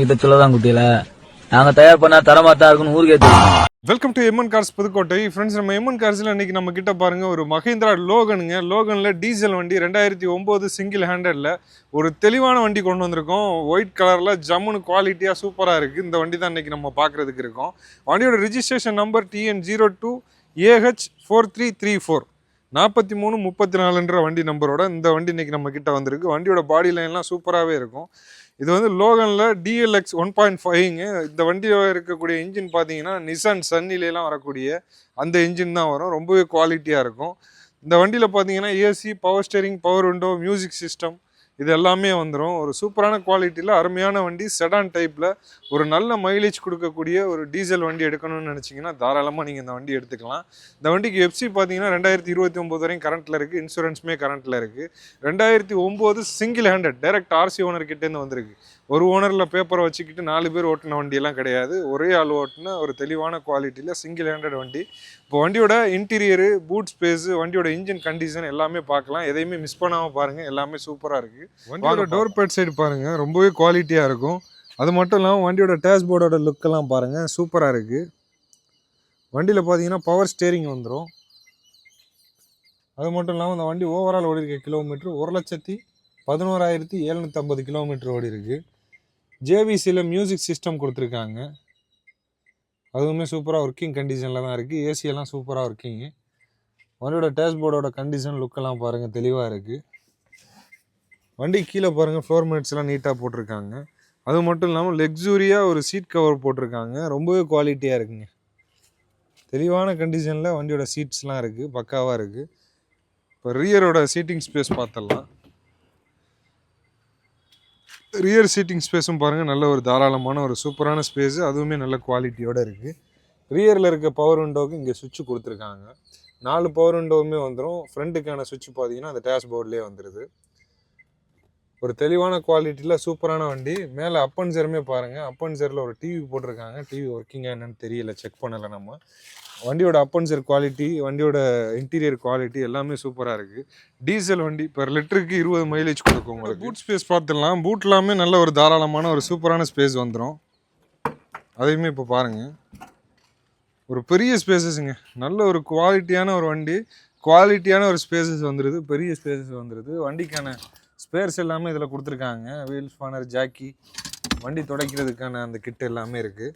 இதை சொல்லதான் குட்டியில நாங்க தயார் பண்ணா தரமாத்தான் இருக்குன்னு ஊருக்கே தெரியும். Welcome to MN cars Pudukkottai. Friends, நம்ம எம்என் கார்ஸில் இன்னைக்கு நம்ம கிட்ட பாருங்க ஒரு மஹிந்திரா லோகனுங்க. லோகனில் டீசல் வண்டி 2009 சிங்கிள் ஹேண்டடில் ஒரு தெளிவான வண்டி கொண்டு வந்திருக்கோம். ஒயிட் கலரில் ஜம்முன்னு குவாலிட்டியாக சூப்பராக இருக்குது. இந்த வண்டி தான் இன்னைக்கு நம்ம பார்க்குறதுக்கு இருக்கோம். வண்டியோட ரிஜிஸ்ட்ரேஷன் நம்பர் TN02AH4334 4334 வண்டி நம்பரோட இந்த வண்டி இன்னைக்கு நம்ம கிட்ட வந்திருக்கு. வண்டியோட பாடி லைன்லாம் சூப்பராகவே இருக்கும். இது வந்து லோகனில் DLX 1.5ங்க. இந்த வண்டியில் இருக்கக்கூடிய இன்ஜின் பார்த்தீங்கன்னா நிசான் சன்னிலாம் வரக்கூடிய அந்த இன்ஜின் தான் வரும். ரொம்பவே குவாலிட்டியாக இருக்கும். இந்த வண்டியில் பார்த்தீங்கன்னா AC, power steering, power window, music system இது எல்லாமே வந்துடும். ஒரு சூப்பரான குவாலிட்டியில் அருமையான வண்டி. செடான் டைப்பில் ஒரு நல்ல மைலேஜ் கொடுக்கக்கூடிய ஒரு டீசல் வண்டி எடுக்கணும்னு நினச்சிங்கன்னா தாராளமாக நீங்கள் இந்த வண்டி எடுத்துக்கலாம். இந்த வண்டிக்கு FC பார்த்தீங்கன்னா 2029 வரையும் கரண்ட்டில் இருக்குது. இன்சூரன்ஸுமே கரண்ட்டில் இருக்குது. 2009 சிங்கிள் ஹேண்டட் டைரக்ட் RC ஓனர்கிட்டேருந்து வந்திருக்கு. ஒரு ஓனரில் பேப்பரை வச்சுக்கிட்டு 4 பேர் ஓட்டின வண்டியெல்லாம் கிடையாது. ஒரே ஆள் ஓட்டின ஒரு தெளிவான குவாலிட்டியில் சிங்கிள் ஹேண்டட் வண்டி. இப்போ வண்டியோட இன்டீரியரு, பூட் ஸ்பேஸு, வண்டியோட இன்ஜின் கண்டிஷன் எல்லாமே பார்க்கலாம். எதையுமே மிஸ் பண்ணாமல் பாருங்கள். எல்லாமே சூப்பராக இருக்குது. வண்டியோட டோர் பேட் சைடு பாருங்கள், ரொம்பவே குவாலிட்டியாக இருக்கும். அது மட்டும் இல்லாமல் வண்டியோட டேஷ்போர்டோட லுக்கெல்லாம் பாருங்கள், சூப்பராக இருக்குது. வண்டியில் பார்த்தீங்கன்னா பவர் ஸ்டேரிங் வந்துடும். அது மட்டும் இல்லாமல் இந்த வண்டி ஓவரால் ஓடி இருக்க கிலோமீட்டர் 1,11,750 கிலோமீட்டர் ஓடி இருக்குது. JVCயில் மியூசிக் சிஸ்டம் கொடுத்துருக்காங்க. அதுவுமே சூப்பராக ஒர்க்கிங் கண்டிஷனில் தான் இருக்குது. ஏசியெல்லாம் சூப்பராக ஒர்க்கிங்கு. வண்டியோட டேஷ்போர்டோட கண்டிஷன் லுக்கெல்லாம் பாருங்கள், தெளிவாக இருக்குது. வண்டி கீழே பாருங்கள், ஃப்ளோர் மேட்ஸ்லாம் நீட்டாக போட்டிருக்காங்க. அது மட்டும் இல்லாமல் லக்ஸூரியாக ஒரு சீட் கவர் போட்டிருக்காங்க. ரொம்பவே குவாலிட்டியாக இருக்குங்க. தெளிவான கண்டிஷனில் வண்டியோட சீட்ஸ்லாம் இருக்குது, பக்காவாக இருக்குது. இப்போ ரியரோட சீட்டிங் ஸ்பேஸ் பார்த்துடலாம். ரியர் சீட்டிங் ஸ்பேஸும் பாருங்கள், நல்ல ஒரு தாராளமான ஒரு சூப்பரான ஸ்பேஸு. அதுவுமே நல்ல குவாலிட்டியோடு இருக்குது. ரியரில் இருக்க பவர் விண்டோவுக்கு இங்கே சுவிட்ச் கொடுத்துருக்காங்க. 4 பவர் விண்டோவுமே வந்துடும். ஃப்ரண்ட்டுக்கான சுவிட்ச் பார்த்தீங்கன்னா அந்த டேஷ்போர்ட்லேயே வந்துடுது. ஒரு தெளிவான குவாலிட்டியில் சூப்பரான வண்டி. மேலே அப்பன்சருமே பாருங்கள், அப்பன்சரில் ஒரு டிவி போட்டிருக்காங்க. டிவி ஒர்க்கிங்காக என்னன்னு தெரியல, செக் பண்ணலை நம்ம. வண்டியோட அப்பன்சர் குவாலிட்டி, வண்டியோட இன்டீரியர் குவாலிட்டி எல்லாமே சூப்பராக இருக்குது. டீசல் வண்டி பெர் லிட்டருக்கு 20 மைலேஜ் கொடுக்கும் உங்களுக்கு. பூட் ஸ்பேஸ் பார்த்துடலாம். பூட் எல்லாமே நல்ல ஒரு தாராளமான ஒரு சூப்பரான ஸ்பேஸ் வந்துடும். அதையுமே இப்போ பாருங்கள், ஒரு பெரிய ஸ்பேசஸுங்க. நல்ல ஒரு குவாலிட்டியான ஒரு வண்டி, குவாலிட்டியான ஒரு ஸ்பேசஸ் வந்துடுது, பெரிய ஸ்பேசஸ் வந்துடுது. வண்டிக்கான ஸ்பேர்ஸ் எல்லாமே இதில் கொடுத்துருக்காங்க. வீல் ஸ்பானர், ஜாக்கி, வண்டி துடைக்கிறதுக்கான அந்த கிட் எல்லாமே இருக்குது.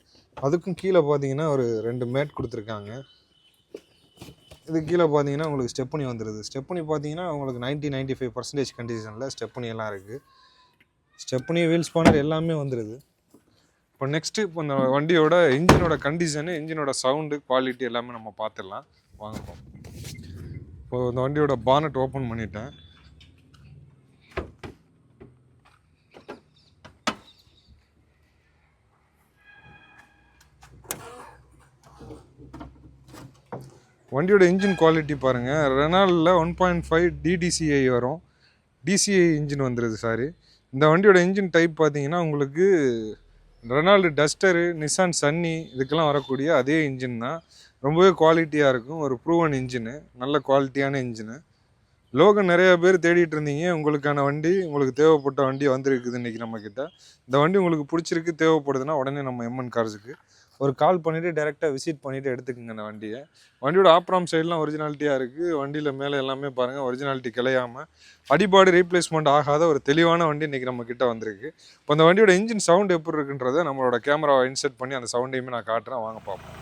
அதுக்கும் கீழே பார்த்தீங்கன்னா ஒரு 2 மேட் கொடுத்துருக்காங்க. இது கீழே பார்த்தீங்கன்னா உங்களுக்கு ஸ்டெப்னி வந்துடுது. ஸ்டெப்னி பார்த்தீங்கன்னா உங்களுக்கு 90-95% கண்டிஷனில் ஸ்டெப்னி எல்லாம் இருக்குது. ஸ்டெப்னி, வீல் ஸ்பானர் எல்லாமே வந்துடுது. இப்போ நெக்ஸ்ட்டு இப்போ இந்த வண்டியோட இன்ஜினோட கண்டிஷனு, இன்ஜினோட சவுண்டு, குவாலிட்டி எல்லாமே நம்ம பார்த்துடலாம். வாங்கப்போம். இப்போது இந்த வண்டியோட பானட் ஓப்பன் பண்ணிட்டேன். வண்டியோட இன்ஜின் குவாலிட்டி பாருங்கள். ரெனால்டில் 1.5 DDCI வரும். DCI இன்ஜின் வந்துடுது. சாரி, இந்த வண்டியோட இன்ஜின் டைப் பார்த்தீங்கன்னா உங்களுக்கு ரெனால்டு டஸ்டரு, நிசான் சன்னி இதுக்கெல்லாம் வரக்கூடிய அதே இன்ஜின் தான். ரொம்பவே குவாலிட்டியாக இருக்கும். ஒரு ப்ரூவன் இன்ஜினு, நல்ல குவாலிட்டியான இன்ஜினு. லோகன் நிறைய பேர் தேடிட்டு இருந்தீங்க. உங்களுக்கான வண்டி, உங்களுக்கு தேவைப்பட்ட வண்டி வந்துருக்குது இன்றைக்கி நம்மக்கிட்ட. இந்த வண்டி உங்களுக்கு பிடிச்சிருக்கு, தேவைப்படுதுன்னா உடனே நம்ம எம்என் கார்ஸுக்கு ஒரு கால் பண்ணிவிட்டு டேரெக்டாக விசிட் பண்ணிவிட்டு எடுத்துக்கோங்க இந்த வண்டியை. வண்டியோட ஆப்ராம் சைட்லாம் ஒரிஜினாலிட்டியாக இருக்குது. வண்டியில் மேலே எல்லாமே பாருங்கள், ஒரிஜினாலிட்டி கிளையாமல் அடிபாடு ரீப்ளேஸ்மெண்ட் ஆகாத ஒரு தெளிவான வண்டி இன்றைக்கி நம்ம கிட்ட வந்திருக்கு. இப்போ அந்த வண்டியோட இன்ஜின் சவுண்ட் எப்படி இருக்குன்றதை நம்மளோட கேமராவை இன்செர்ட் பண்ணி அந்த சவுண்டையுமே நான் காட்டுறேன். வாங்க பார்ப்போம்.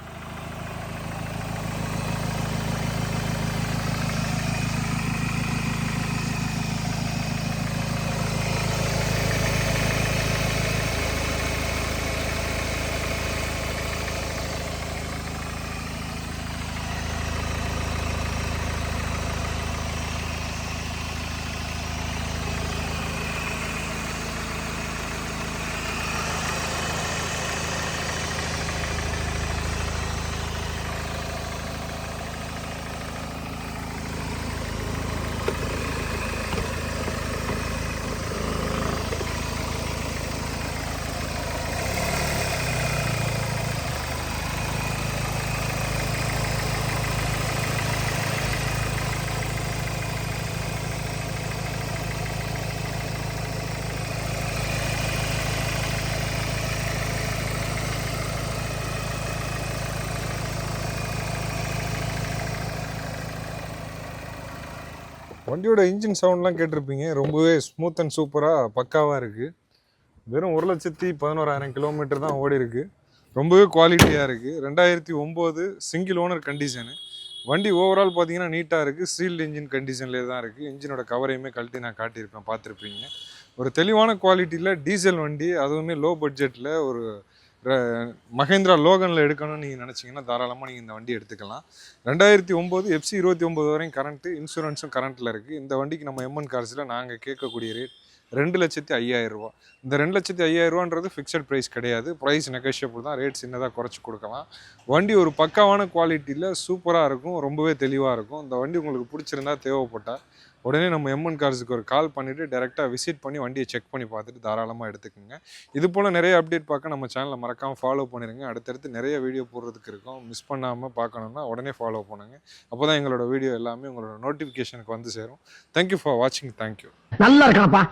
வண்டியோட இன்ஜின் சவுண்ட்லாம் கேட்டிருப்பீங்க, ரொம்பவே ஸ்மூத் அண்ட் சூப்பராக பக்காவாக இருக்குது. வெறும் 1,11,000 கிலோமீட்டர் தான் ஓடி இருக்கு. ரொம்பவே குவாலிட்டியாக இருக்குது. 2009 சிங்கிள் ஓனர் கண்டிஷனு. வண்டி ஓவரால் பார்த்தீங்கன்னா நீட்டாக இருக்குது. ஸ்டீல் இன்ஜின் கண்டிஷன்லேயே தான் இருக்குது. இன்ஜினோட கவரையுமே கழட்டி நான் காட்டியிருப்பேன், பார்த்துருப்பீங்க. ஒரு தெளிவான குவாலிட்டியில் டீசல் வண்டி, அதுவுமே லோ பட்ஜெட்டில் ஒரு மஹேந்திரா லோகனில் எடுக்கணும்னு நீங்கள் நினச்சிங்கன்னா தாராளமாக நீங்கள் இந்த வண்டி எடுத்துக்கலாம். 2009 FC 29 வரையும் கரண்ட்டு, இன்சூரன்ஸும் கரண்ட்டில் இருக்குது. இந்த வண்டிக்கு நம்ம எம்என் கார்ஸில் நாங்கள் கேட்கக்கூடிய ரேட் 2,05,000 ரூபா. இந்த 2,05,000 ரூபான்றது ஃபிக்ஸட் ப்ரைஸ் கிடையாது. ப்ரைஸ் நெகோஷியபிள் தான். ரேட் சின்னதாக குறைச்சி கொடுக்கலாம். வண்டி ஒரு பக்காவான குவாலிட்டியில் சூப்பராக இருக்கும், ரொம்பவே தெளிவாக இருக்கும். இந்த வண்டி உங்களுக்கு பிடிச்சிருந்தா, தேவைப்பட்டால் உடனே நம்ம எம்என் கார்ஸுக்கு ஒரு கால் பண்ணிவிட்டு டேரெக்டாக விசிட் பண்ணி வண்டியை செக் பண்ணி பார்த்துட்டு தாராளமாக எடுத்துக்கோங்க. இது போல் நிறைய அப்டேட் பார்க்க நம்ம சேனலை மறக்காமல் ஃபாலோ பண்ணிடுங்க. அடுத்தடுத்து நிறைய வீடியோ போடுறதுக்கு இருக்கும். மிஸ் பண்ணாமல் பார்க்கணுன்னா உடனே ஃபாலோ பண்ணுங்கள். அப்போ தான் எங்களோட வீடியோ எல்லாமே உங்களோட நோட்டிஃபிகேஷனுக்கு வந்து சேரும். தேங்க்யூ ஃபார் வாட்சிங். தேங்க்யூ. நல்லா இருக்காப்பா.